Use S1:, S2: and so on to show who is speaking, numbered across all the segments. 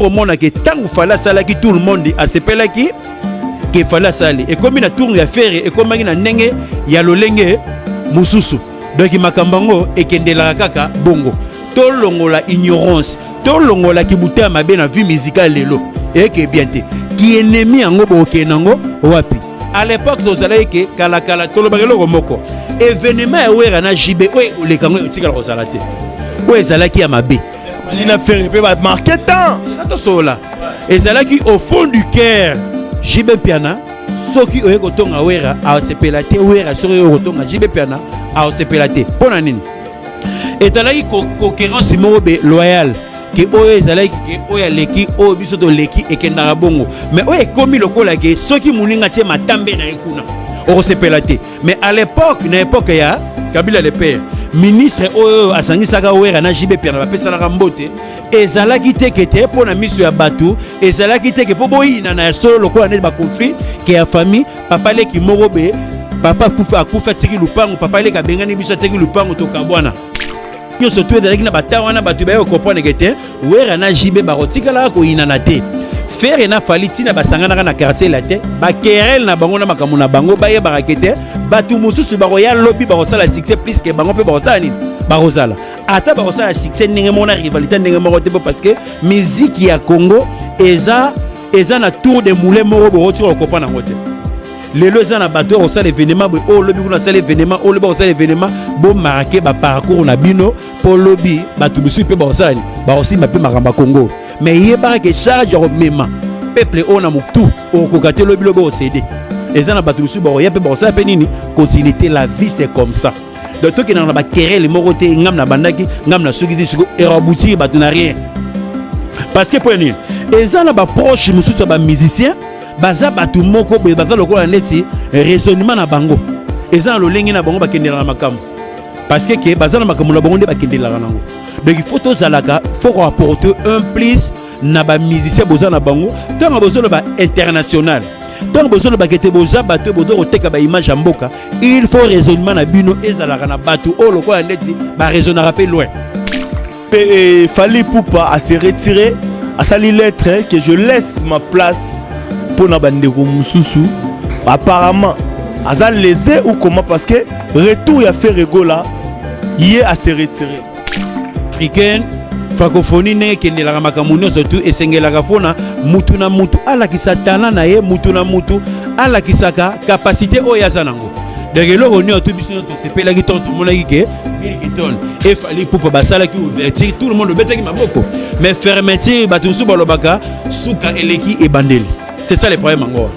S1: au monde que tant fala sala qui tout le monde a sepela qui que fala sali et comme na tourne ya faire et comme na ndenge ya lolenge mususu donc makambango ekendela kaka bongo to longola ignorance to longola ki muta mabe na vie musicale lelo et que bien te qui ennemi yango bokenango wapi à l'époque nous allons que kala tolo bagelo moko événement ya wera na jibe o le kango tikala ko salate o ezalaki ya mabe
S2: Lina faire pe ba marquer temps
S1: atosola ezalaki au fond du cœur jibe piana soki oye kotonga wera a sepelate wera soki oye kotonga jibe piana a sepelate pona nini etalaki concurrence mobe loyal que oyo ezalaki ke oyo leki oyo biso to leki ekendaka bongo mais oyo ekomi lokola ke soki muninga tie matambe na ekuna okosepela te mais à l'époque na époque ya Kabila le père ministre oyo asangisaka wera na jibe piana bapesalaka mbote ezalaki te kete mpona miso ya bato ezalaki te ke mpo boyina na solo lokola neti baconflit ke ya famille papa leki moko be papa akufa atiki lupango papa leki abengani biso atiki lupango tokabwana nyonso to ezalaki na bata wana bato baye okomprendre ke te wera na jibe bakotikalaka koyinana te fere na fali ntina basanganaka na quartier la te bakerele na bango na makambo na bango bayebaka ke te bato mosusu bakoya lobi bakosala succès plus ke bango mpe bakosala nini bakozala ata bakosala succès ndenge moko na rivalité ndenge moko te mpo parce que musique ya Congo eza na tour de moulin moko bokotika kokopa nango te lelo eza na bato okosala événement boye oyo lobi kuna asala événement oyo lobi bakosala événement bomarke baparcours na bino mpo lobi bato mosusu mpe bakosala ni bakosimba mpe makambo ya Congo mais yebaka ke charge ya komema peuple oyo na motu okokoka te lobi lobi okosede eza na bato mosusu bakoya mpe bakosala mpe nini continue te la vie c'est comme ça donc tokendaka na bakerele moko te ngam na bandaki ngam na soki te siko eraboutir bato na rien parce que mpo nini eza na baproche mosusu ya bamusicien baza bato moko boye baza lokola neti raisonnement na bango eza na lolenge na bango bakendelaka na makambo parce que ke baza na makambo na bango nde bakendelaka nango donc il faut tozalaka faut rapporter un plus na bamusicien boza na bango ntango bozoloba international ntango bozoloba kete boza bato bozo koteka baimage ya mboka il faut raisonnement na bino ezalaka na bato oyo lokola neti baraisonnaka mpe loin
S2: et Fally Ipupa à se retirer à sali lettre que je laisse ma place pour na bandeko mususu apparemment aza lésé ou comment parce que retour ya fait regola yé à se retirer
S1: africaine francophonie ndenge ekendelaka makambo nyonso tu esengelaka mpona mutu na mutu alakisa talent na ye mutu na mutu alakisaka capacité oyo aza nango donc eloko nio tu biso tosepelaki to tomonaki ke Bill Clinton et Fally Ipupa basalaki ouverture tout le monde obetaki maboko mais fermeture bato mosusu balobaka suka eleki ebandeli c'est ça le problème encore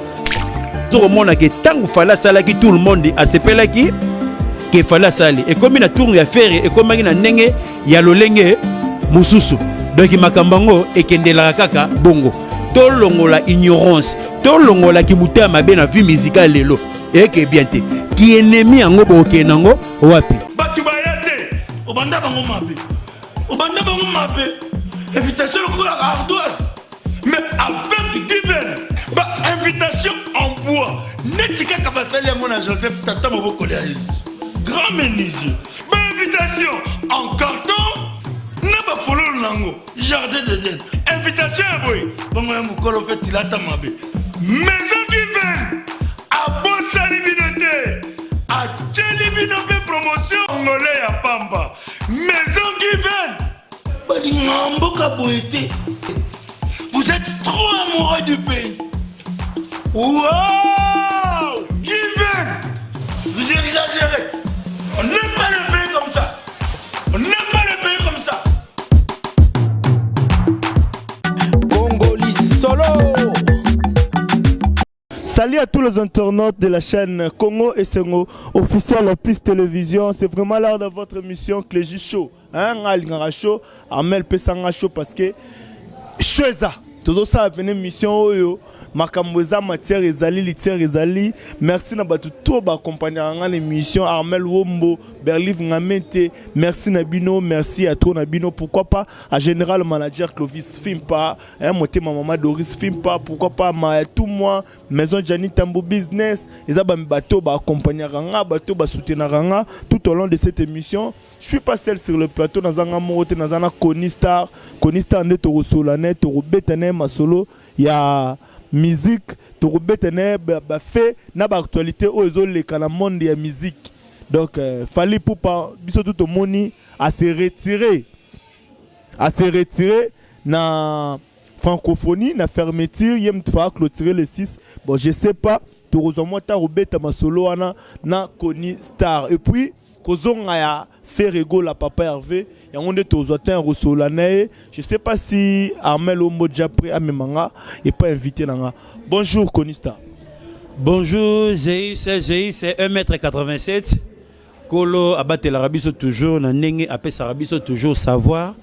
S1: tokomona ke ntango Fally asalaki tout le monde asepelaki ke Fally asali ekomi na tourne ya faire ekomaki na ndenge ya lolenge mususu donc makambo yango ekendelaka kaka bongo tolongola ignorance tolongola ki muta mabe na vie musicale lelo eke bien te ki ennemi yango bokenango wapi
S3: bato bayate obanda bango mabe invitation lokola ardoise mais avec divin ba invitation en bois neti kaka basali yango na Joseph Tata Moboko Léaïs grand menuisier ba invitation en carton na ba fololo nango jardin de Dieu invitation ya boy bango ya mokolo pe tilata mabe maison divine a bosali binote a tcheli binope promotion ngolé ya pamba maison divine bali ngamboka boete. Vous êtes trop amoureux du pays. Wow! Given! Vous exagérez. On n'aime pas le pays comme ça. On n'aime pas le pays comme ça.
S2: Congolais solo. Salut à tous les internautes de la chaîne Congo et Sengo officiel en plus télévision. C'est vraiment l'heure de votre émission Cléji Show. Hein, Ngara Show, Amel Pesanga Show parce que Choisa. Toujours ça, une émission Makamboza matière ezali litière ezali. Merci na batu to ba accompagner ngana émission Armel Wombo, Berliv Ngamete. Merci Nabino, merci à toi Nabino. Pourquoi pas à Général Manager Clovis Fimpa, moté ma maman Doris Fimpa, pourquoi pas ma tout moi Maison Jani Tambo Business. Ils a bateau ba accompagner ngana, bateau ba soutenir ngana tout au long de cette émission. Je suis pas seul sur le plateau dans un amoureux dans un Conistar ne to solane to betene ma solo ya musique to betene ba fait na ba actualité ozo le kana monde ya musique. Donc fallait pour pas biso tout moni à se retirer na francophonie na fermeture yem tfa clôturer le 6. Bon je sais pas to rozomwa ta robeta ma solo na Conistar et puis kozonga ya faire ego la papa Hervé yangonde tozotin rosolane. Je sais pas si Armel Ombo déjà prêt à memanga et pas invité nanga. Bonjour Conistar.
S1: Bonjour Zéi c'est 1m87. Kolo abate la rabiso toujours na ndenge apé sa rabiso toujours savoir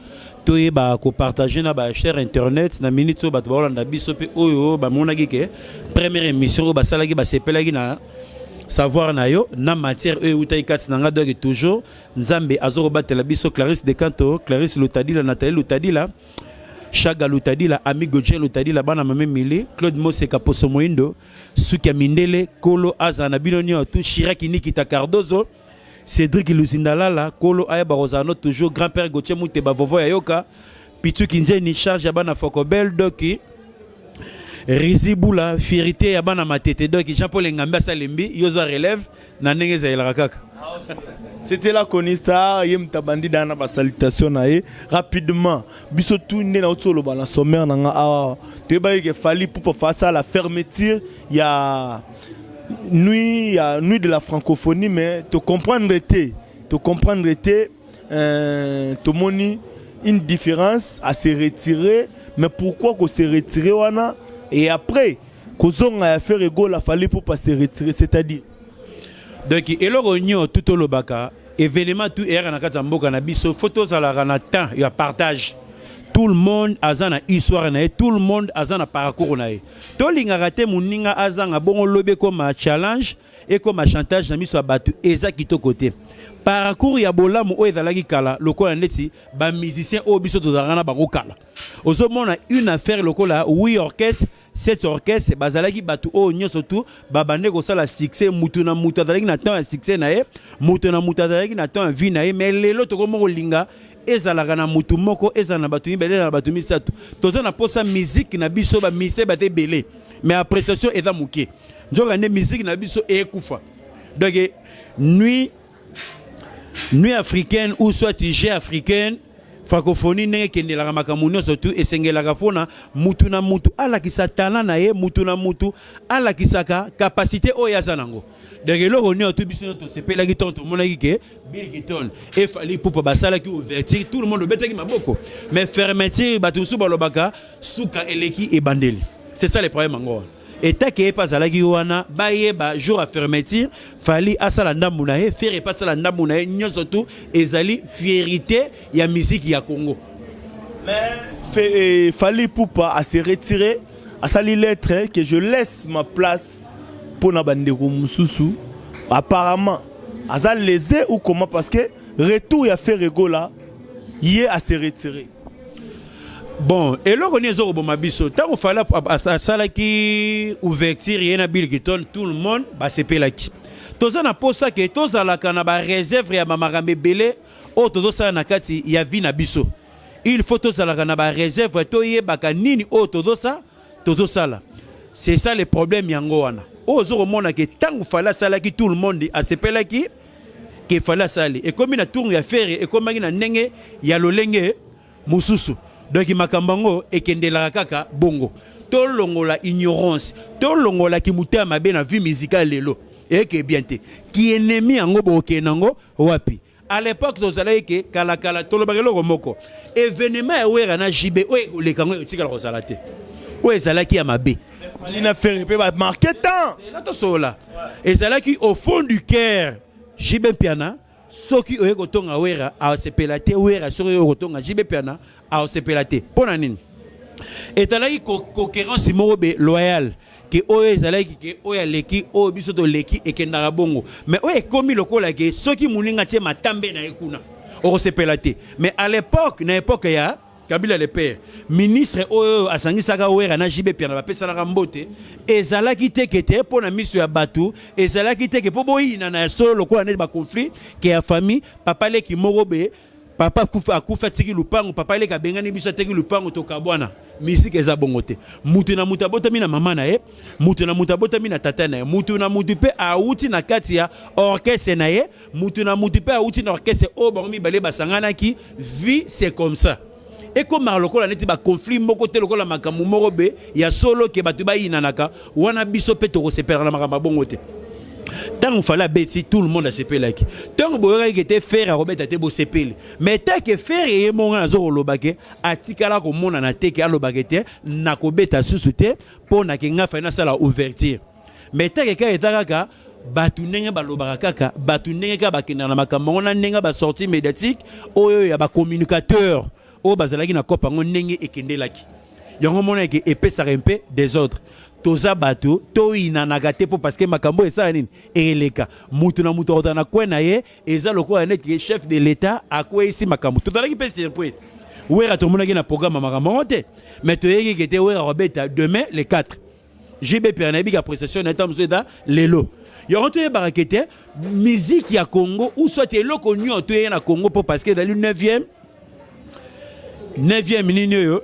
S1: toye ba ko partager na ba cher internet na minute so bato ba olanda biso pe oyo ba monaki ke première émission ba salaki ba sepelaki na savoir na yo na matière utai kat nanga doge toujours nzambe azoro batela biso Clarisse Decanto, Clarisse Lutadila, Nathalie Lutadila, Chaga Lutadila, Ami Godje Lutadila, bana mame Mili, Claude Moseka Poso Moindo, Sukia Mindele, Kolo Azana Binonio, tout Chiraki Nikita Cardozo, Cédric Luzindalala, Kolo Ayaba Rosano, toujours grand-père Gauthier Mouteba Vovo Yayoka, Pitu Kinzeni charge Yabana Fokobel Doki, Rizibula, Fierité Yabana Matete Doki, Jean-Paul Ngamba Salembi, Yozo relève, Nanengeza Elrakaka.
S2: C'était la Conistar, yem tabandi dana ba salutation nae rapidement. Biso tout né na otso lo bala sommaire nanga a te ba ke fali pour face à la fermeture ya nuit de la francophonie mais te comprendre te moni une différence à se retirer mais pourquoi qu'on se retirer wana et après kozonga ya faire ego la fali pour pas se retirer c'est-à-dire
S1: donc eloko tout le baka événement tout era na kata mboka na biso photos à la temps ya partage tout le monde azana histoire na tout le monde azana parcours na to linga raté muninga azanga bongo lobe comme challenge et comme chantage na miso batu eza kito côté parcours ya bolamu o ezalaki kala lokola ndeti ba musicien o biso to zana bango kala ozomona une affaire lokola oui orchestre cet orchestre bazalaki batu o nyoso tout babande ko sala succès mutu na mutu azalaki na temps ya succès na ye mutu na mutu azalaki na temps ya vie na ye mais lelo to ko moko linga ezalaka na mutu moko ezala na batu mibele na batu misatu tozo na posa musique na biso ba mise bate belé mais appréciation eza muke nzoka ne musique na biso ekufa donc nuit africaine ou soit jet africaine francophonie nenge kendelaka makambo nyonso tu esengelaka mpona mutu na mutu alakisa talent na ye mutu na mutu alakisaka capacité oyo aza nango donc eloko nio tu biso tosepelaki ntongo tomonaki ke Bill Clinton efali pupa basalaki ouverture tout le monde obetaki maboko mais fermeture bato mosusu balobaka suka eleki ebandeli c'est ça le problème yango et tant que pas zalaki wana bayeba jour à fermeture fali asala ndambu na ye faire pas sala ndambu na ye nyonso tu ezali fierté ya musique ya Congo
S2: mais fali poupa à se retirer à sali lettre que je laisse ma place pour na bandeko mususu apparemment azal lésé ou comment parce que retour ya faire ego là y est à se retirer.
S1: Bon, et là on est au bon mabiso. Tant qu'on fait la salle qui ouverture y a Bill Clinton, tout le monde va se payer là qui. Tous on a posé ça que tous à la canaba réserve ya mamarambe belé. Oh tous ça na kati y a vie na biso. Il faut tous à la canaba réserve to y baka nini oh tous ça là. C'est ça le problème yango wana. Oh zo mona que tant qu'on fait la salle qui tout le monde a se payer là qui qu'il fallait la salle. Et comme il a tourné à faire et comme il a nenge ya lolenge mususu. Donc makambango ekendela kaka bongo to longola ignorance to longola ki mutama be na vie musicale lelo et que bien te ki ennemi yango bokenango wapi à l'époque tozalaki ke kala to lobakelo moko événement ya wera na jibe o le kango etikala kozala te o ezalaki ya mabe
S2: fali na faire pe ba marquer temps
S1: là to sola ezalaki au fond du cœur jibe piana soki oye kotonga wera a sepelate wera soki oye kotonga jibe piana a sepelate pona nini Et talaki concurrence morobe loyal que oyo ezalaki ke oyo leki oyo biso to leki ekendaka bongo mais oyo ekomi lokola ke soki muninga tie matambe na ekuna okosepela te mais à l'époque na époque ya Kabila le père ministre oyo asangisaka wera na jibe pia na bapesalaka mbote ezalaki te kete po na miso ya batu ezalaki te ke po boyina na solo lokola ne ba conflit ke ya famille papa leki morobe papa akufa tiki lupango papa leka bengani biso tiki lupango to kabwana misiki eza bongo te mutu na mutu abotami na mama na ye mutu na mutu abotami na tata na ye mutu na mutu pe auti na kati ya orchestre na ye mutu na mutu pe auti na orchestre o bango mibale basanganaki vie c'est comme ça et comme lokola neti ba conflit moko te lokola makambo moko be ya solo ke batu bayinanaka wana biso pe to kosepela na makambo bongo te. Tant qu'il fallait bêter, tout le monde a sepelé là. Tant que était faire à Robert a été beau sepelé. Mais tant que faire et mon azor lobake, a tikala comme mon anate qui a lobakete, n'a qu'au bêta sous-souté pour n'a qu'un finance à la ouverture. Mais tant que quelqu'un est à batu nenga balobarakaka, batu nenga bakina na makamona nenga ba sortie médiatique, oyo ya ba communicateur, o bazalaki na kopa ngonenge ekendelaki. Yango mona ke épais rempe des autres. Toza batu to inanaka te po parce que makambo esa nini eleka mutu na mutu otana kwena ye eza lokola net chef de l'état akwe ici makambo tozalaki pese point wera to mona na programme makambo te mais to yeki kete wera robeta demain les 4 JB Pernabi ka prestation na tam zeda lelo yo to ye barakete musique ya Congo ou soit eloko nyo to ye na Congo po parce que dans le 9e minute yo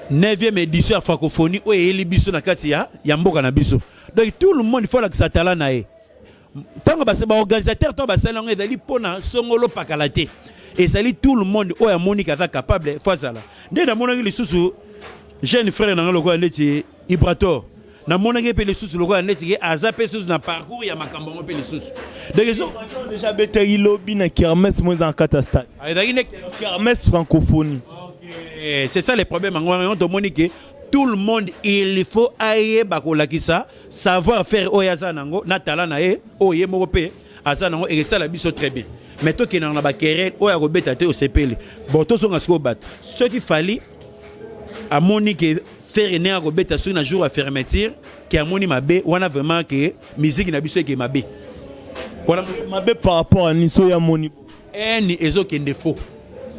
S1: 9e édition de francophonie où il y a biso na kati ya mboka na biso. Donc tout le monde il faut la que ça talent na e. Tant que ba organisateur to ba salon ezali pona songolo pakalate. Et ça tout le monde où ya Monica est capable fois ça là. Nde na mona li susu jeune frère na loko ndeti Ibrator. Na mona ke pe li susu loko ndeti azape susu na parcours ya makambo mo pe li susu. Donc ils ont
S2: déjà bété lobby na kermesse moins en catastrophe. Kermesse francophonie.
S1: C'est ça le problème. Tout le monde, il faut ailler bakolakisa, savoir faire oyazanango, natala nae, oye morope, azanango, et ça la biso très bien. Mais toi qui n'en a pas querelle, oya robeta te au CPL. Bon, tous sont à ce bat. Ce qu'il fallait, à Monique, faire une robeta sur un jour à fermeture, qui a moni mabé, on a vraiment que musique n'a biso qui mabé.
S2: Voilà, mabé par rapport à Niso ya moni.
S1: Un ezo qui est défaut.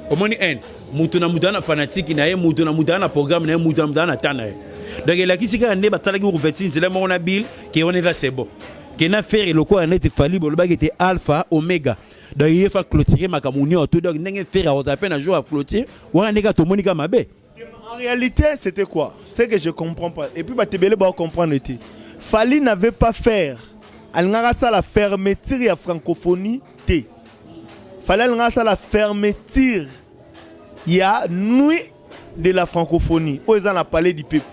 S1: Comment ni un mutuna mutana fanatique na ye mutuna mutana programme na ye mutuna mutana tana ye donc la kisika ne batala ki ouverture c'est là mon habile qui on est là c'est bon qui na faire le quoi net fali bo le bag était alpha oméga donc il faut clôturer makamuni autour donc n'enge faire à peine un jour à clôturer on a nega to monika mabe.
S2: En réalité c'était quoi c'est que je comprends pas et puis batebele ba comprendre était Fali n'avait pas faire alingaka ça la fermeture ya francophonie t fallait la fermeture. Il y a nuit de la francophonie. Où ils ont parlé du peuple.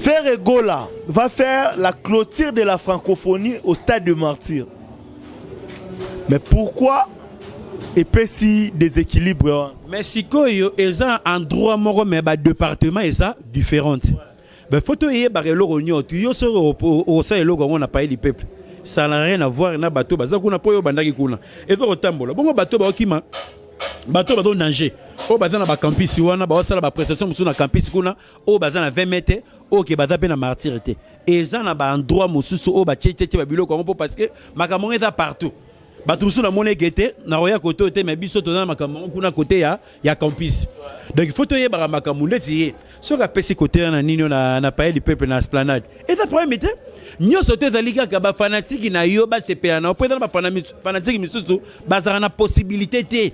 S2: Frère Gola va faire la clôture de la francophonie au stade de martyr. Mais pourquoi et puis si déséquilibre?
S1: Mais si ils ont un droit moro mais ba département est ça différent. Mais faut que y ait barelo ronyo tu yo sur au ça logo on a parlé du peuple. Ça n'a rien à voir na bateau baza kuna po yo bandaki kuna ezo kotambola bongo bateau ba okima bateau bazo danger o baza na ba campus wana ba osala ba prestation musu na campus kuna o baza na 20 mètres o ke baza pe na martirité eza na ba endroit mususu o ba tchétché ba biloko ngo parce que makambo eza partout bato musu na mona kete na roya koto te mais biso to na makambo kuna côté ya campus donc il faut to yeba makambo ndeti so ka pesi côté na nino na paye du peuple na esplanade et ça problème était nyoso te zalika ka ba fanatique na yo ba sepela na peut-être ba fanatique misusu bazara na possibilité te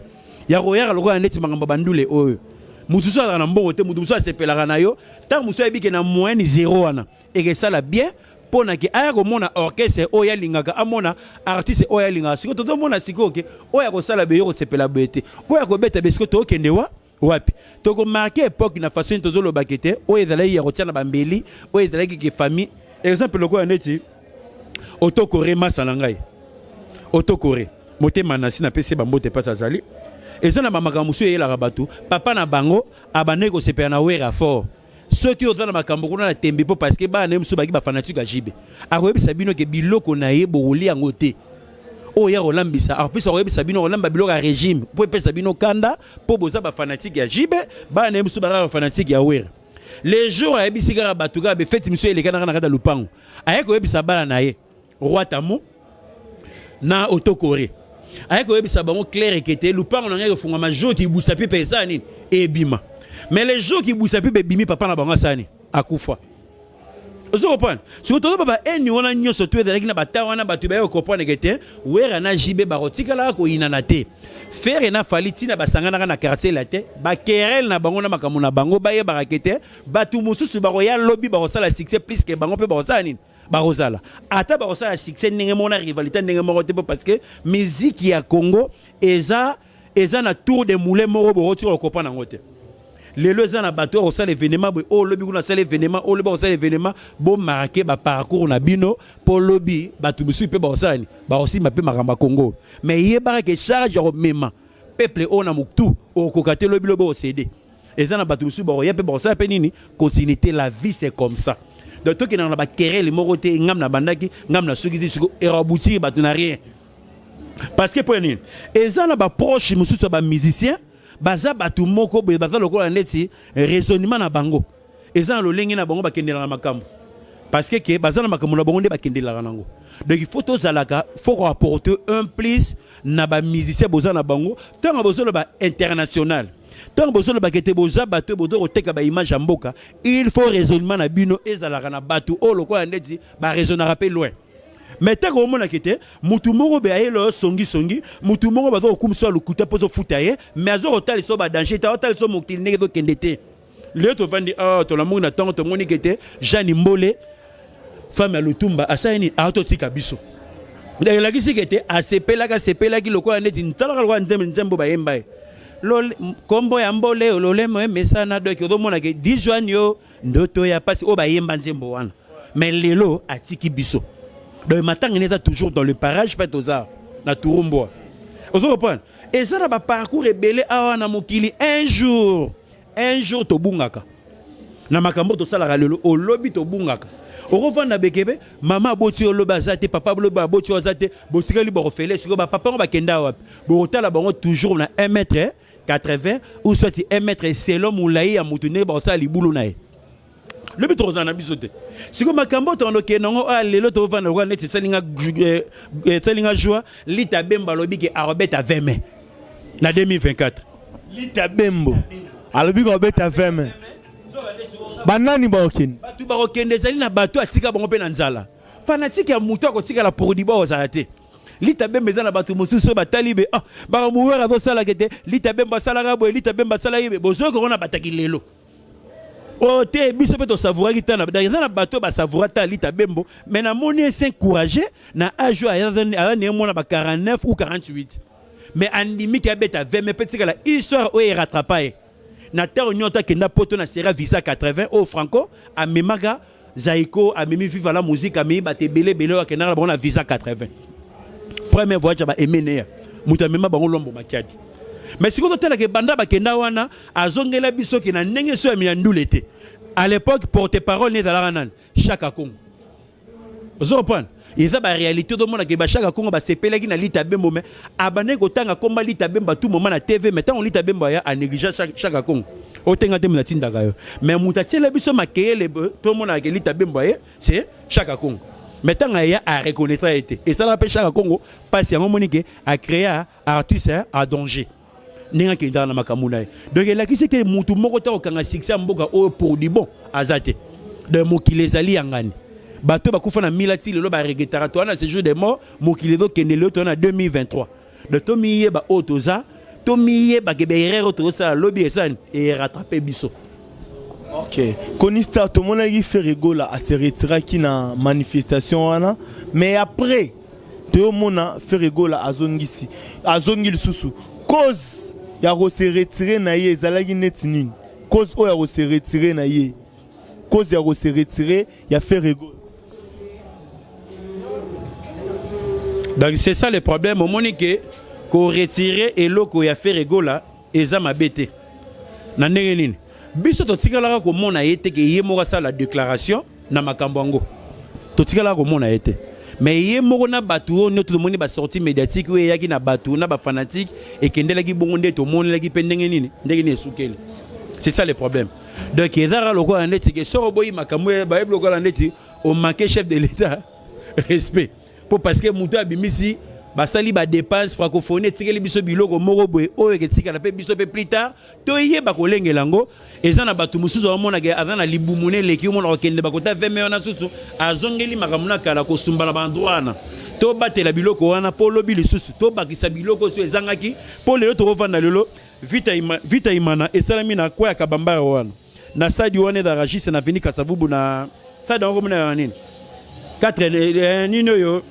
S1: ya roya loko ndeti makambo bandule oyo mutu so na mbongo te mutu so sepela na yo tant mutu ebike na moyenne 0 wana et que ça la bien pona ke aya ko mona orchestre oya lingaka amona artiste oya lingaka siko to mona siko ke oya ko sala be yo ko sepela bete oya ko beta be siko to kende wapi to ko marquer époque na façon to zo lo bakete oya zalai ya kotia na bambeli oya zalai ki famille exemple loko ndeti otokore masalangai otokore motema nasi na pese bambote pasa zali ezana ba makamusu yela rabatu papa na bango abane ko sepela na wera fort ceux qui ont dans ma cambrona la tembe parce que ba nem so baki ba fanatique a jibe a koyebisa bino ke biloko na ye boroli yango te o ya rolambisa alors puis oyebisa bino rolamba biloko ya régime po epesa bino kanda po boza ba fanatique ya jibe ba na musu ba fanatique ya wera les jours ayebisi kaka bato kaka befeti miso eleka na kata lupango aye koyebisa bala na ye roi tamo na otokore aye koyebisa bango clair ekete lupango na ngai kofunga majo ki busa pe pesa nini ebima mais les jours qui busa pe bimi papa na bango sani akufa ozo comprendre si otozo baba eni wana nyoso tu ezalaki na bata wana bato baye comprendre kete wera na jibe barotikala ko inana te faire na faliti na basangana na quartier la te ba kerel na bango na makamu na bango baye barakete batu mususu baro ya lobby baro sala succès plus que bango pe baro sala nini barozala ata baro sala succès ndenge mona rivalité ndenge moko te parce que musique ya Congo eza na tour de moulin moko bo roti ko comprendre ngote lelo eza na bato au sala événement o lobby kuna sala événement o lobby au sala événement bo marquer ba parcours na bino po lobby batu musu pe ba sala ni ba aussi mape makamba Congo mais yeba ke charge au mema peuple on a muktu o kokate lobby lobo o cédé eza na batu musu ba ya pe ba sala pe nini continuité la vie c'est comme ça donc toi qui na ba querelle moko te ngam na bandaki ngam na suki siko eraboutir batu na rien parce que pour nini eza na ba proche musu ba musicien baza batu moko be baza lokola neti raisonnement na bango eza na lolengi na bango bakendela na makambo parce que baza na makambo na bango nde bakendela nango donc il faut tozalaka faut apporter un plus na ba musicien boza na bango tant bozo le ba international tant bozo le ba kete boza bato bozo koteka ba image mboka il faut raisonnement na bino ezalaka na batu o lokola neti ba raisonnera pe loin mais tant que mona kete mutu moko be ayelo songi mutu moko bazo kumso lukuta pozo futaye mais azo otali so ba danger ta otali so mokili ngezo kendete le to vandi to la mona tango to moni kete Jeanne Mbole femme ya Lutumba asani auto tika biso de la kisi kete asepela ki lokola neti ntala kwa nzembo ba yemba lol kombo ya Mbole lole mo mesana do ki mona ke 10 juin yo ndoto ya pasi o ba yemba nzembo wana mais lelo atiki biso. Donc matin on est toujours dans le parage fait aux arts na Turumboa. Vous comprenez? Et ça na parcours rebelle a na mokili un jour to bungaka. Na makambo to sala lelo o lobby to bungaka. O revanda bekebe mama boti o loba zate papa loba boti o zate botikali bo refele siko ba papa ba kenda wapi. Bo tala bango toujours na 1m80 ou soit 1m selon moulayi ya mutune ba sala libulu na ye. Le but aux anabisote. Si comme makambo to ndoke nango a lelo to vanda ko net salinga joie lita bemba lobi ke arobet à 20 mai na 2024
S2: lita bembo alobi ko bet à 20 mai banani ba okini
S1: batu ba okende zali na batu atika bango pe na nzala fanatique ya muto ko tika la produit ba ozalate lita bemba za na batu mususu batalibe ba muwera zo sala kete lita bemba sala rabo lita bemba sala yebe bozo ko na bataki lelo. Oh, te biso pe to savourer ki tana na bato ba savourer ta lita bembo mais na moni s'encourager na âge à ne mona ba 49 ou 48 mais andimi ki abeta 20 mais petit la histoire o e rattraper na terre nyota ke na poto na sera visa 80 au franco a memaga zaiko a memi viva la musique a memi bate belé ke na ba visa 80 premier voyage ba emenea muta mema bango lombo makiadi. Mais si vous avez banda bakenda wana azongela biso ki na ndenge so ya miandulete à l'époque porte-parole né dans la ranan Chaka Congo. Vous comprenez? Ils ont la réalité de monde que ba Chaka Congo ba sepela ki na lita bembo mais abane ko tanga komba lita bemba tout moment na TV mais tant on lita bemba ya a négliger Chaka Congo. Otenga te mna tinda gayo. Mais mutatela biso makele tout monde na lita bemba c'est Chaka Congo. Maintenant il y a à reconnaître été et ça l'appelle Chaka Congo parce que monique a créé artiste à danger. Nenga kenda na makamuna donc la ki c'est que mutu moko ta okanga succès mboka o produit bon azate de mokile zali yangani bato bakufa na milati lelo ba regretara to na ce jour de mort mokile do kendele to na 2023 de to miye ba otoza to miye ba geberero to ça lobby esan et rattraper biso.
S2: OK Konista to mona gi fait rigola a se retira ki na manifestation wana mais après to mona fait rigola azongisi azongil susu cause ya ko se retirer na ye ezalaki neti nini cause o ya ko se retirer na ye cause ya ko se retirer ya faire rigole.
S1: Donc c'est ça le problème au monique ko retirer et loko ya faire rigole eza mabete na ndenge nini biso to tikala ko mona yete ke ye mo sa la déclaration na makambo ngo to tikala ko mona yete mais yé moko na bato tout le monde ba sortie médiatique ou yaki na bato na ba fanatique et kendela ki bongo ndeto monde la ki pendenge nini ndenge ni sukeli. C'est ça le problème. Donc ezara loko na ndeti ke soro boyi makamwe ba loko na ndeti au manquer chef de l'état respect pour parce que muto abimisi basali ba dépense francophonie tikeli biso biloko moko boye oyo ke tikala pe biso pe plus tard to yeba ko lengelango eza na bato mususu omona ke azana libumune leki omona okende bakota 20 millions na susu azongeli makamuna kala ko sumbala bandwana to batela biloko wana po lobi lisusu to bakisa biloko so ezangaki po lelo to kovanda lelo vita imana esalami na kwa ya kabamba wana na stade wana da Ragis na veni Kasavubu na stade wana komona nini 4 nino yo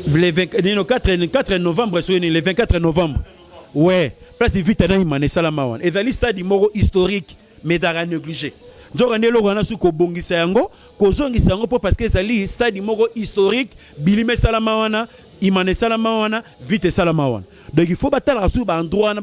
S1: le 4 novembre, le 24 novembre. Ouais, place vite à Naïmane Salamawan. Et dans l'histoire du moro historique, mais d'ara négligé. Nous avons dit que Bongi Sayango, Kozongi Sayango, parce que c'est l'histoire du moro historique, Bilime Salamawana, Imane Salamawana, vite Salamawan. Donc il faut battre la sous endroit,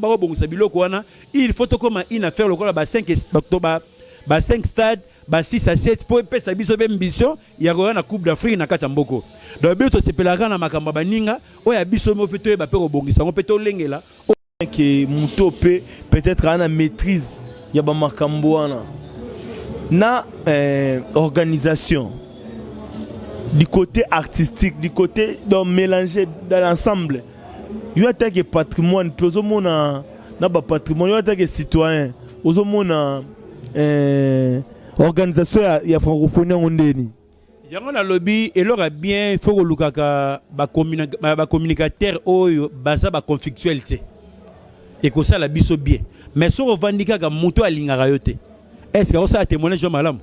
S1: il faut comme une affaire, le 5 octobre, 5 stades. 6 à 7 pour pesa biso ambition ya ko na coupe d'Afrique na Katamboko. Donc biso sepelaka na makamba baninga oya biso mo peto ba pe ko bongisa ngo peto lengela
S2: que muto peut-être ana maîtrise ya ba makambo wana na organisation du côté artistique, du côté donc mélanger dans l'ensemble. Il y a que patrimoine, puis au monde na ba patrimoine, il y a que citoyen, au monde organisation ya francophonie ondeni
S1: yango na lobby et leur bien faut que lukaka ba communicateur oyo baza ba conflictualité et que ça la biso bien mais so revendika ka moto alingaka yote est-ce que ça a témoignage malamu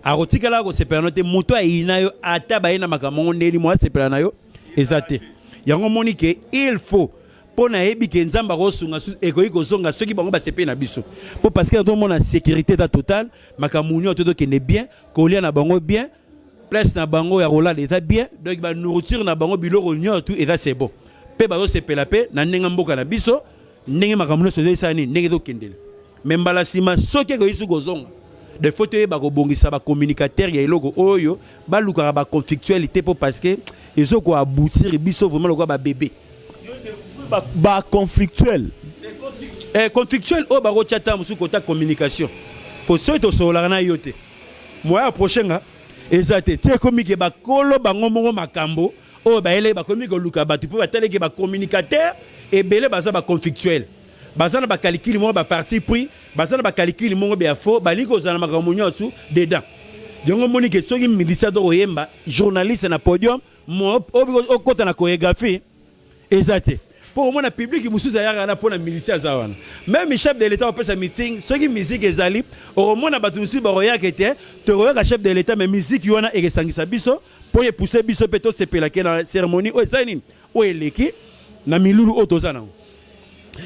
S1: a rotikala ko se pernote moto ayina yo ata ba ina makambo ondeni moi se perna yo ezate yango monique il faut pona ebi ke nzamba kosunga ekoyi kozonga soki bango basepe na biso po parce que tout monde a sécurité totale makamunyo to kende bien kolia na bango bien place na bango ya rola l'état bien donc ba nourriture na bango biloko nyoto et ça c'est bon pe bazo sepela pe na ndenga mboka na biso ndenge makamunyo sozo sani ndenge to kendele mais mbala sima soki ekoyi su kozonga de faute ba ko bongisa ba communicateur ya eloko oyo ba luka ba conflictualité po parce que ils ont ko aboutir biso vraiment le ba bébé
S2: ba conflictuel
S1: conflictuel o ba ko chata musu kota communication pour ceux to sola na yote moi prochain exact tu comme que ba kolo bango mongo makambo o ba ele ba komi ko luka ba tu peux ba tele que ba communicateur et belé baza ba conflictuel baza na ba calcul mo ba parti pris baza na ba calcul mo be faux ba liko za na makambo nyotu dedans jongo moni que soki milisa do yemba journaliste na podium mo o kota na chorégraphie exact pour moi, le public, il y a pour la militia. Même le chef de l'État a fait sa meeting. Ceux qui musique est allé, au moins, il y a un chef de l'État, mais musique, il y a un chef biso pour pousser biso peto se pelake na cérémonie. Ou est-ce ou est l'équipe na milulu otozana.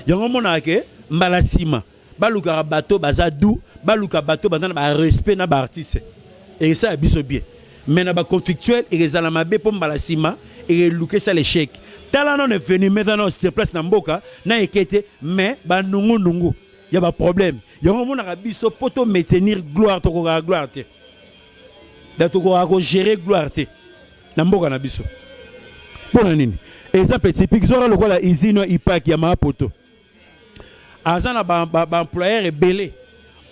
S1: Il y a un moment que Malasima, baluka bateau, bazadou, baluka bateau, bazana respect na artiste. Et ça, biso bien. Mais na ba conflictuel, et les alamabe pour Malasima, et luke ça l'échec. Talano est venu maintenant sur place Namboka, na ekete, mais ba nungu, il y a pas problème. Il y a un moment où biso poto maintenir gloire to gloire te. Da to ko gérer gloire te. Namboka na biso. Pona nini? Exemple typique zora lokola izino ipak ya ma poto. Azana ba employeur belé.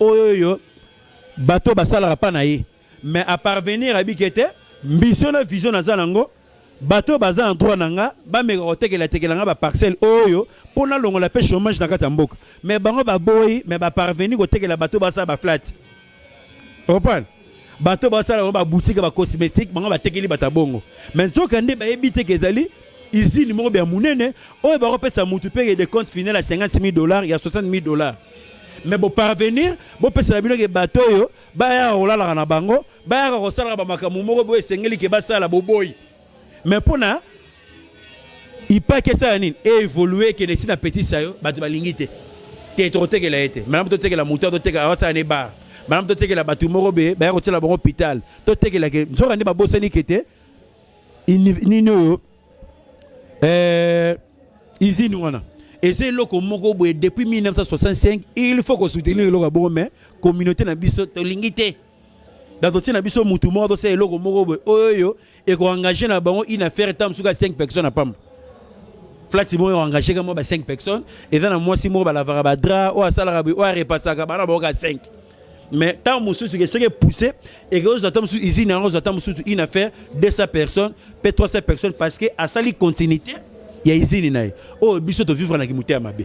S1: Oyo bato basala pa na ye. Mais à parvenir à bikete, mission na vision na zanango bateau baza en droit nanga ba me otekela tekelanga ba parcelle oyo pona longo la pêche chômage na katamboka mais bango ba boy mais ba parvenir ko tekela bateau basa ba flat comprendre bateau basa ba boutique ba cosmétique bango ba tekeli batabongo mais to kande ba ebite kezali ici numéro bien munene oyo ba repesa mutu paye de compte final à $50,000 il y a $60,000 mais bon parvenir bon pesa la bino ke bateau yo ba ya olala na bango ba ya ko sala ba makamu moko boy sengeli ke basala bo boy. Mais pour na, il pas que ça évoluer que les petits petits ça yo, batu balingite. T'es trop que la été. Madame to que la moteur to que ça ne bar. Madame to que la batu morobe, ba ko la bon hôpital. To que la que so rande ba bosani kete. Ni no ici nous on a. Et c'est loko moko boy depuis 1965, il faut qu'on soutenir le bon mais communauté na biso to lingite. dans na biso mutu moko to se eloko moko oyo et ko engager na bango une affaire tam suka 5 personnes à pam flati mo engager comme 5 personnes et dans moi si mo ba lavara ba dra ou asala ba ou repassa ka ba na ba 5 mais tant musu ce qui est poussé et que aux attentes usine aux attentes une affaire 200 personnes peut 300 personnes parce que à sali continuité il y a usine na oh biso to vivre na kimuté mabe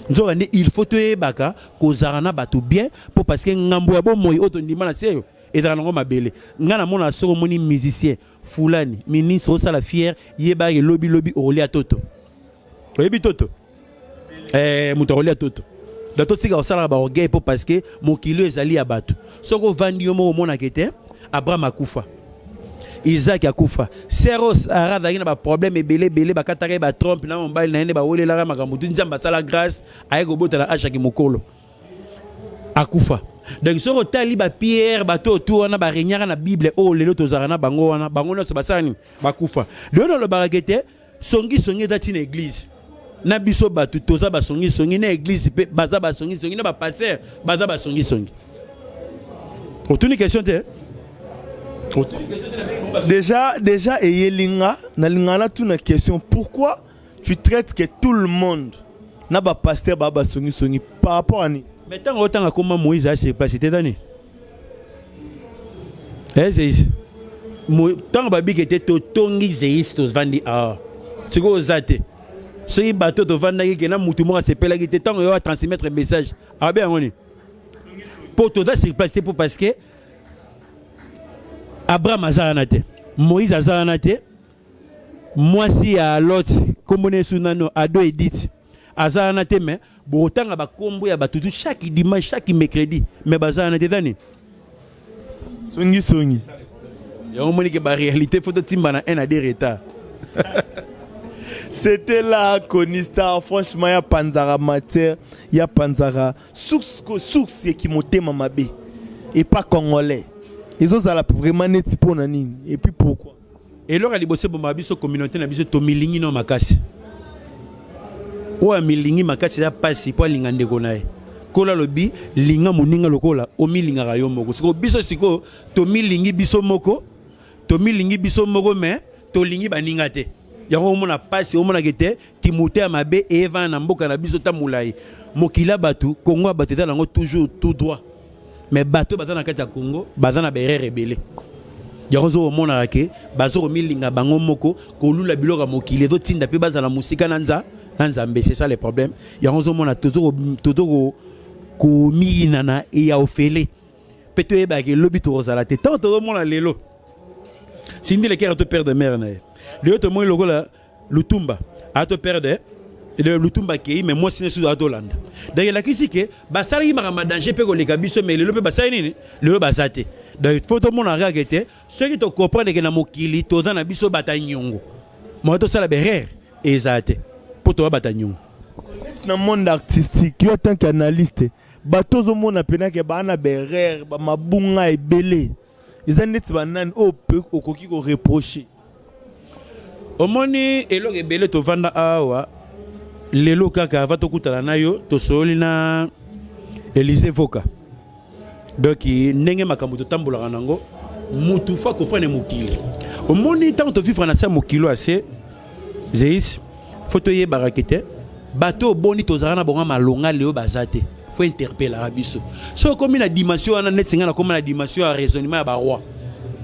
S1: nzo ane il faut te baka ko zarana bato bien pour parce que ngambo ya bo moyi auto ndima na seyo et dans l'ango mabele ngana mona soko moni musicien fulani ministre au sala fier yeba ye lobby olia toto oyebi toto muto olia toto dato tika osala ba orgueil pour parce que mon kilo ezali ya bato soko vandi yo mo mona kete Abraham akufa Isaac akufa Seros arada ina ba problème ebele ba katare ba trompe na mobile na ene ba wolela ka makambo nzamba sala grâce ayeko botala achaki mokolo akufa donc soko tali ba pierre bato autour na ba renyaka na bible o lelo tozara na bango wana bango no basani bakufa lelo lo barakete songi dati na église na biso bato toza ba songi na église pe baza ba songi na ba pasteur baza ba songi Aucune question te
S2: Déjà, et na lingana tout na question. Pourquoi tu traites que tout le monde n'a pas pasteur baba songi par rapport à ni?
S1: Mais tant autant comment Moïse a ses places, c'était donné. Tant babi qui était totongi zeistos vandi ah. C'est quoi zate? Ce bateau de vandi qui n'a moutumo à ses pelles qui était tant à transmettre un message. Ah bien on est. Pour tout ça c'est placé pour parce que Abraham Azaranate, Moïse Azaranate, moi si à l'autre, comme on est sous nano, à deux édits, Azaranate, mais bon, autant à Bakombo, à Batutu, chaque dimanche, chaque mercredi, mais Bazaranate d'année.
S2: Songi.
S1: Il y a un moment qui est réalité, faut que tu m'en aies un à des retards.
S2: C'était là, Konista, franchement, il y a Panzara matière, il y a Panzara, source qui monte Mamabe, et pas congolais. Ils ont vraiment net pour nani et puis pourquoi
S1: et alors ali bosse bomba biso communauté na biso to milingi no makasi o milingi makasi ya pasi po linga ndeko nae kola lobi linga muninga lokola o milinga rayo moko siko biso siko to milingi biso moko mais to lingi baninga te yango mona pasi o mona gete timote amabe eva na mboka na biso tamulai mokila batu kongo batu ta nango toujours tout droit. Mais bateau bazana kati ya Congo bazana bere rebelle yakozo mona rake bazo milinga bango moko kolula biloka mokile to tinda pe bazana musika nanza nzambe c'est ça le problème yakozo mona toujours ko minana e ya ofele peto e ba ke lobi to zala te tant to mona lelo sindi le kera to père de mère na le to mo lokola lutumba a to père de le lutumba kei mais moi sine sous Atolanda donc la kisike basali makama danger pe ko le kabiso mais le pe basali nini le basate donc faut tout monde arrêter ceux qui te comprendre que na mokili to za na biso batanyongo moi to sala berere ezate pour to batanyongo
S2: dans monde artistique yo tant qu'analyste bato zo mona pena ke bana berere ba mabunga ebele ezaneti banani o pe okoki ko reprocher
S1: omoni elo ebele to vanda awa lelo kaka va to kutala na yo to soli na Élysée Voka donc ndenge makambo to tambola nango mutu fa comprendre mokili omoni tant to vivre na sa mokilo assez zeis photo ye barakete bato boni to zana bonga malonga leo bazate faut interpeller abiso so comme na dimension na net singa na comme na dimension à raisonnement ba roi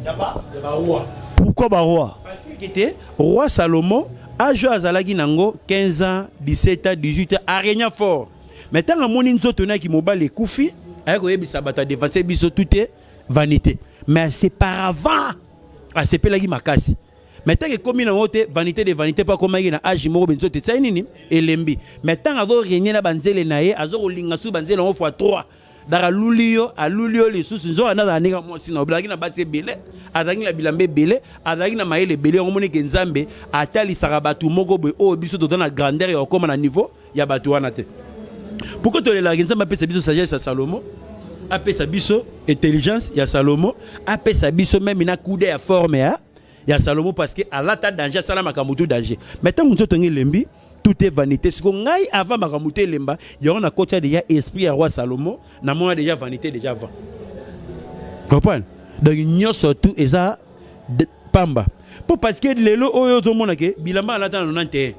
S1: ya ba roi
S2: pourquoi ba roi
S1: parce que était roi Salomon âge azalaki nango 15 ans 17 ans 18 ans arenya fort mais tant amoni nzoto na ki mobile kufi ayako yebisa bata défenser biso tout est vanité mais c'est par avant a sepelaki makasi mais tant que comme na wote vanité de vanité pas comme na âge moko benzoto tsai nini elembi mais tant avo régner na banzele nae azo linga su banzele on fois 3 dara lulio a lulio les sous nzo ana nega mo sina oblaki na bate bele azangi na bilambe bele azangi na maele bele on moni ke nzambe atali sarabatu moko boy o biso to na grandeur ya comme na niveau ya batu wana te pourquoi to la nzambe pesa biso sagesse ya Salomon apesa biso intelligence ya Salomon apesa biso même na coude ya forme ya Salomon parce que à l'ata danger sala makamutu danger mais tant nzo tongi lembi tout est vanité. Ce qu'on a avant Maramuté Lemba, il y a un côté déjà esprit à roi Salomon, n'a moins déjà vanité déjà avant. Comprenez? donc nyonso tout eza pamba pour parce que lelo oyo zo mona ke bilamba la dans 91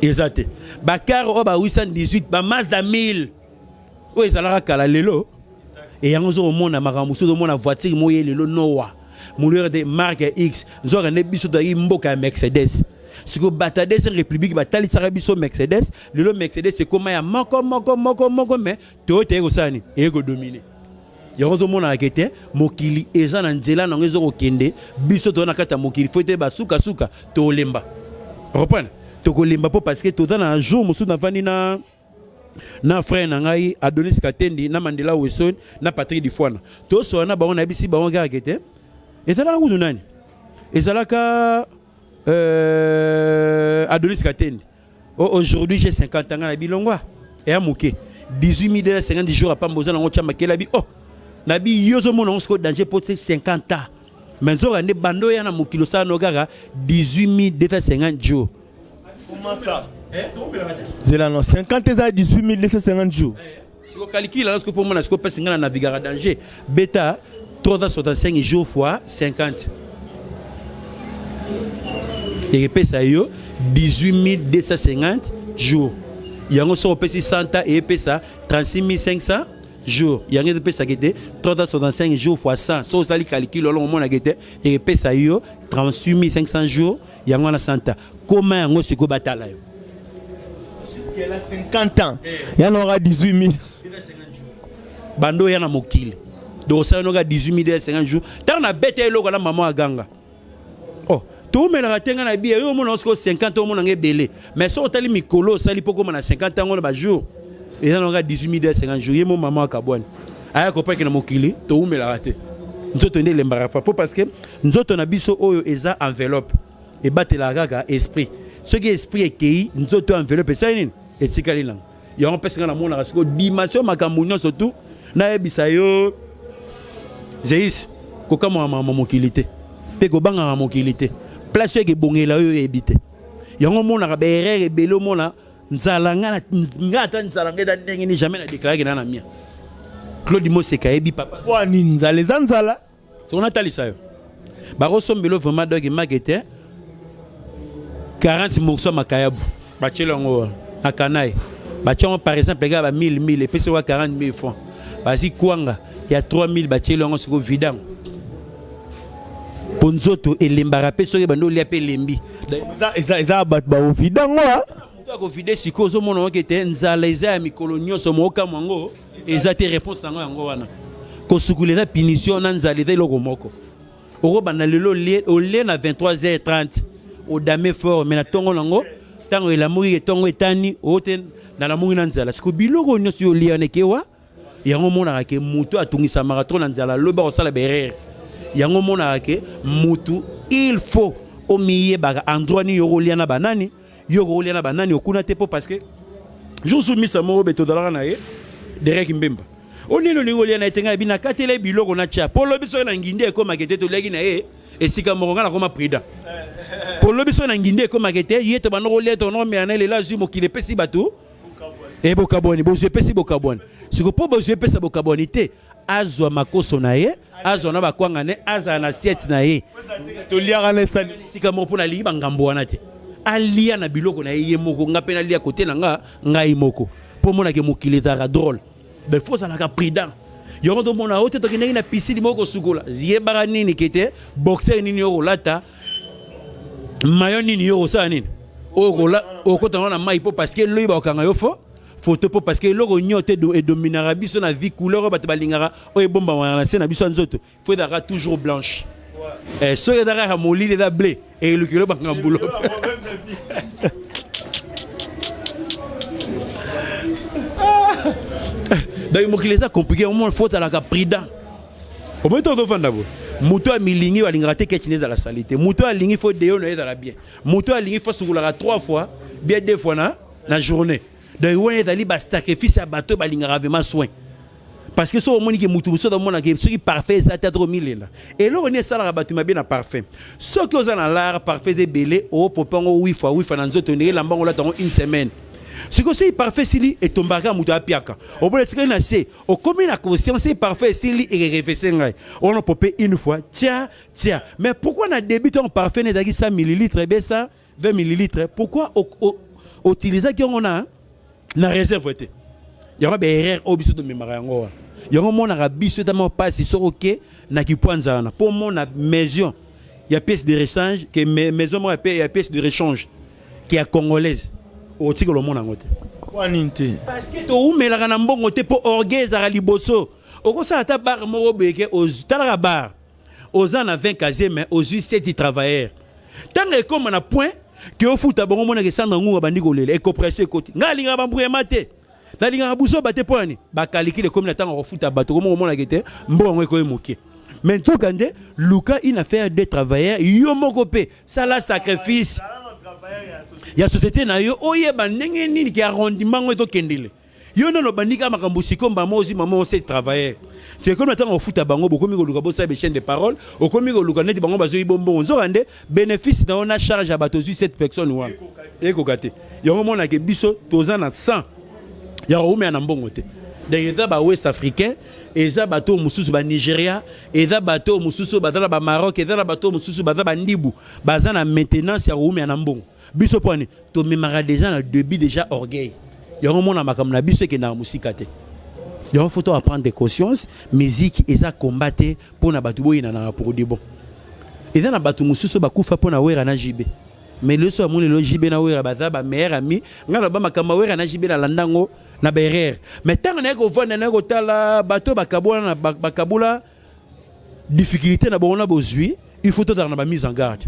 S1: exact bakar o ba 818 ba Mazda 1000 o ezalaka kala lelo et yango zo mona makamuso zo mona voiture moye lelo noa mouleur de marque X zo rene biso da mboka Mercedes siko batades république batali sara biso Mercedes lelo Mercedes c'est comment ya moko mais to te ko sani e ko dominer yango zo mona akete mokili eza na nzela na ngezo ko kende biso to na kata mokili faut te basuka suka to lemba reprendre to ko lemba po parce que to dans un jour musu na vani na frère na ngai Adonis Katendi na Mandela Wesson na Patrick Difwana to so na ba on abisi ba on ga akete ezala ku nani ezala ka Adonis Katendi aujourd'hui j'ai 50 ans na bilongwa et à mouké 18 50 jours à pas besoin na ngocha makela bi nabi yozo mona on se danger pour 50 ans mais zo ne bando ya na mukilo sa no gaga 18 jours
S2: comment ça c'est là non 50 à 18 jours
S1: si on calcule lorsque pour moi ce qu'on peut se naviguer à danger bêta 365 jours fois 50 et puis ça yo 18 250 jours yango so pesi 100 et puis ça 36 500 jours yango de pesa gete 365 jours fois 100 so sali calcul lo mo na gete et puis ça yo 38 500 jours yango na 100 comment yango siko batala yo
S2: jusqu'à la 50 ans il y en aura 18 000
S1: bando yana mokili donc ça no ga 18 250 jours tant na bête eloko na maman aganga oh tout mais la tenga na bié yo mona osko 50 ans mona ngebele mais so tali mikolo sali poko na 50 ans ba jour et ça no ga 18 250 jours yemo maman akabwana aya ko peke na mokili to umela raté nzoto ndele mbarafa parce que nzoto na biso oyo eza enveloppe et batela gaga esprit ce qui esprit ekei nzoto enveloppe ça nini etikali lang ya on pesa na mona rasiko dimension makamunyo surtout na ebisa yo zeis ko kama mama mokilité pe ko banga mokilité place ke bongela yo ebité yango mona ka berere belo mona nzala ngata nzala ngeda ndenge ni jamais na déclarer na mia Claude Moseka ebi papa
S2: kwa ni nzala zanzala
S1: so na talisa yo ba rosombelo vraiment dogi magete 40% makayabu bachelongo na kanai bachelongo par exemple ga ba 1000 et puis c'est 40 000 francs basi kwanga il y a 3000 bachelongo siko vidango ponzoto elembara pe soki bando lia pe lembi
S2: eza bat ba vidango
S1: muto ko vide siko zo mona okete nzala eza ya mikolo nyonso moka mwango eza te réponse nango yango wana ko sukuleza punition na nzala eza loko moko oko bana lelo le na 23h30 au dame fort mais na tongo nango tango ela moyi tongo etani ote na la moyi na nzala siko biloko nyonso yo lia nekewa yango mona ke muto atungisa marathon na nzala loba ko sala berere yango mona ke mutu il faut au milieu ba endroit ni yoko lia na banani okuna te po parce que je suis mis à mo beto dollar na ye derek mbemba oni lo lingo lia na etenga bina katele biloko na cha polo biso na nginde ko makete to legi na ye esika moronga na koma prida polo biso na nginde ko makete yeto banoko lia to no me anele la zumo kile pesi bato e bokaboni bo je pesi bokaboni siko po bo je pesa bokaboni te azwa makoso na ye azwa na bakwanga ne aza na siete na ye
S2: to liaka na sali
S1: sika mo pona liba ngambo wana te alia na biloko na ye moko ngapena lia côté na nga ngai moko po mona ke mokili tara drôle mais faut ça la prudent yo ndo mona ote to kinai na piscine moko sukola zie bara nini kete boxer nini yo lata mayo nini yo sa nini okola okota na mai po parce que loyi ba kanga yo fo photo po parce que loko nyote do et dominara biso na vie couleur ba balingara o e bomba wana na biso nzoto faut dara toujours blanche so ya dara molile da blé et le kilo ba ngambulo donc mokili eza compliqué au moins faut la prudent comment to vanda bo muto a milingi balingara te ketine dans la salité muto a lingi faut deyo na la bien muto a lingi faut sungula 3 fois bien 2 fois na journée donc on est allé ba sacrifice à bateau balingara vraiment soin parce que so au moni ke mutu so dans mona ke ce qui parfait ça t'a trop mille là et là on est ça la bateau ma bien na parfait ce que aux en l'art parfait de belé au popango 8 fois na nzoto ne lamba on la dans une semaine Ce que c'est parfait s'il est tombé à Mouta Piaka. Au bout de ce qu'il a fait, au commun la conscience c'est parfait s'il est réfléchi. On a popé une fois, tiens. Mais pourquoi on a débuté en parfait n'est 100 ml, et ça 20 ml? Pourquoi utiliser qu'on a la réserve? Il y aura des erreurs au biseau de mémoire. Il y aura mon arabiso tellement pas si c'est ok, n'a qui point zana. Pour mon maison, il y a pièce de rechange, que maison moi il y a pièce de rechange qui est congolaise. Au tigre le monde en côté. Parce que tu mets la ranambon côté pour orgueil à liboso. Au coup ça ta barre mo beke aux tala bar. Aux ans à 20 casiers mais aux 7 travailleurs. Tant que comme on a point que au foot bon mon que sanda ngou bandi golele e compressé côté. Ngalinga ba mbouye maté. La linga buso bate poani. Ba calculer comme le temps au foot bato comme mon que te mbongo ko emoké. Mais tout quand Luka il a fait des travailleurs yo mokopé ça la sacrifice. Ya société na yo oye ba ndenge nini ki arrondissement ngo to kendele yo no bandika makambo sikomba mozi maman c'est travailler c'est comme attend au foot bango beaucoup mi ko luka bo sa be chaîne de parole au komi ko luka net bango bazo ibombo nzo rande bénéfice na on a charge à bato 7 personnes wa e ko gate yo mona ke biso tozana 100 ya o me na mbongo te des ba ouest africain eza bato mususu ba Nigeria eza bato mususu bazala ba Maroc eza bato mususu bazala ba Ndibu bazana maintenance ya oumé na mbongo biso pone to memara déjà na début déjà orgueil yango mona makam na biso ke na musika te yango faut apprendre des conscience musique eza combattre pour na bato boyina na produit bon eza na bato mususu ba kufa pour na wera na jibe mais le so amoni lo jibe na wera bazala ba meilleur ami ngala ba makama wera na jibe na landango na berrer mais tant na ko vona na ko tala bato bakabula na bakabula difficulté na bona bozui il faut dans na mise en garde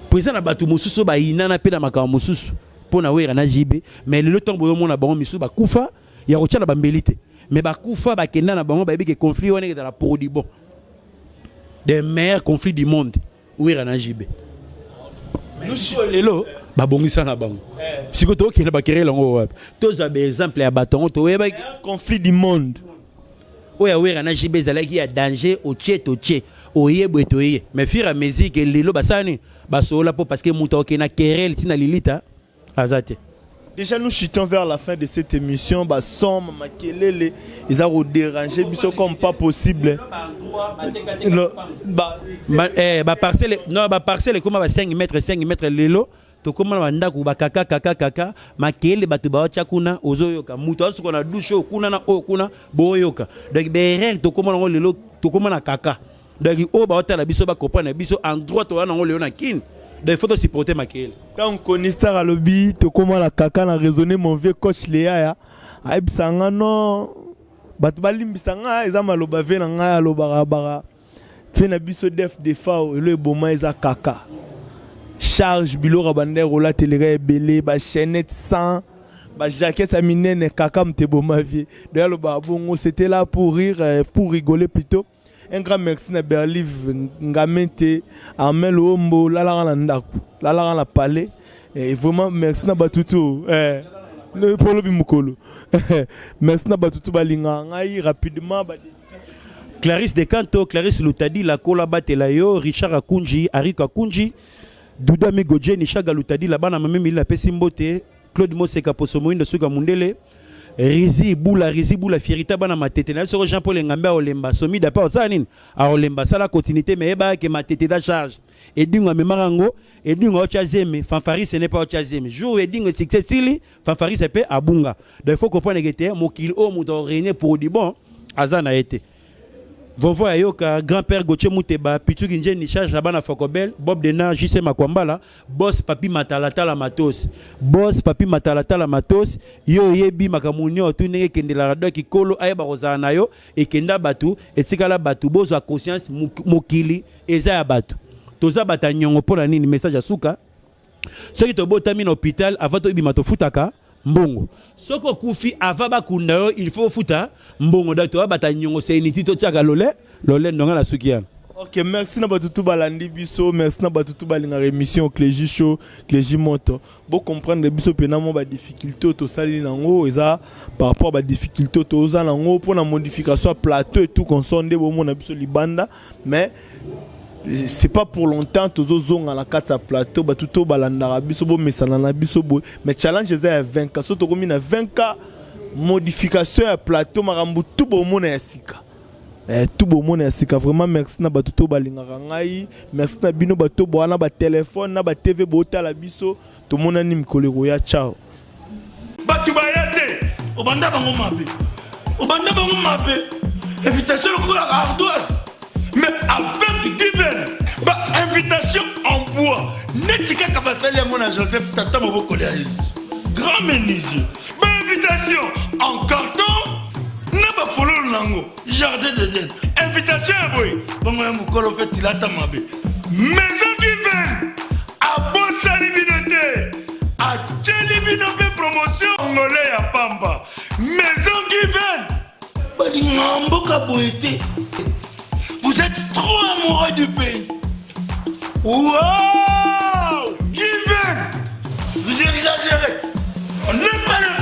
S1: président na bato mususu ba ina na pena makama mususu pona wera na jibe mais le temps boyo mona bango misu bakufa ya ko tala bambelite mais bakufa bakenda na bango ba bike conflit wana dans la produit bon des meilleurs conflits du monde wera na jibe nous lelo babongisa na bango siko to kena bakere longo wapi to za be exemple ya batongo to weba
S2: conflit du monde
S1: oya wera na jibe zalaki ya danger au tché oyebwe to ye mais fira musique lelo basani basola po parce que muta okena querelle tina lilita azate.
S2: Déjà nous chutons vers la fin de cette émission ba som makelele ils ont dérangé biso comme pas possible
S1: ba parcelle non ba parcelle comme ba 5 mètres lelo to comme na ndako ba kaka makele batu ba chakuna ozoyoka muto asuko na douche okuna na okuna boyoka donc berrer to comme na lelo to comme na kaka donc o ba otala biso ba comprendre biso en droit to na lelo na kin donc il faut supporter makele
S2: tant connaisseur à lobby to comme la kaka na raisonner mon vieux coach Léa ya aibsanga non batu balimbisanga eza maloba ve na nga aloba bara fe na biso def de fao le boma eza kaka charge bilora bandero la télé belé ba chaînette 100 ba jaquette aminene kaka mtebo ma vie d'ailleurs le babongo c'était là pour rire pour rigoler plutôt. Un grand merci na Berliv ngamente Amel Ombo la ndaku la la palais et vraiment merci na batutu le polo bimukolo merci na batutu balinga ngai rapidement
S1: Clarisse Decanto, Clarisse Lutadi la kola batelayo Richard Akunji Arika Kunji Duda Migodje Nishaga Lutadi la bana meme la pesimbote Claude Moseka Posomoine Suga Mundele Rizi Boula Firita bana matete na so Jean-Paul Ngamba Olemba somi d'apa osanine a Olemba ça la continuité mais ba que matete da charge et dingo memarango et dingo ochazeme fanfari ce n'est pas ochazeme jour et dingo succès sili fanfari c'est pe abunga donc il faut comprendre que te mokili o muto régner pour du bon azana été Vovo Ayoka, grand-père Gauthier Mouteba, Pitu Ginje Nisha, Rabana Fokobel, Bob Dena, Jise Makwambala, Boss Papi Matalata la Matos, Boss Papi Matalata la Matos, Yo Yebi Makamunyo, Tunenge Kendela Rado qui Kolo Ayaba Rosanayo, et Kenda Batu, et Tikala Batu, Bozo a conscience Mokili, Eza Batu. Toza Batanyongo pour la nini, message à Souka. Ce qui te botamine hôpital, avant de bimato futaka. Mbongo soko kufi avaba kunao il faut futa mbongo dato bata nyongo c'est initi to tiaka lole ndonga la sukiana.
S2: OK, merci na batutu balandi biso, merci na batutu balinga émission Clégie Show, Clégie Moto. Bo comprendre biso penamo ba difficulté to sali nango eza par rapport ba difficulté to za nango pour la modification plateau et tout consonde bo mona biso libanda mais c'est pas pour longtemps tozo zonga la carte plateau ba tuto balanda biso bo mesana na biso bo mais challenge est 20 so to komi na 20 modification ya plateau marambu tout bo mona ya sika tout bo mona ya sika vraiment merci na ba tuto balinga ngai merci na bino ba to bo na ba téléphone na ba TV bo tala biso to mona ni mikolero ya ciao
S3: batu bayate obanda bango mabe invitation pour la ardoise mais avec divin invitation en bois netika kabasali ya mona Joseph tata moboko ya grand menuisier invitation en carton na ba fololo nango jardin de Dieu invitation ya boy bongo ya mukolo fait tilata mabe maison divine a bosali binote a tcheli binope promotion ngolé ya pamba maison divine balingamboka boité. Vous êtes trop amoureux du pays. Wow! Given! Vous exagérez. On n'est pas le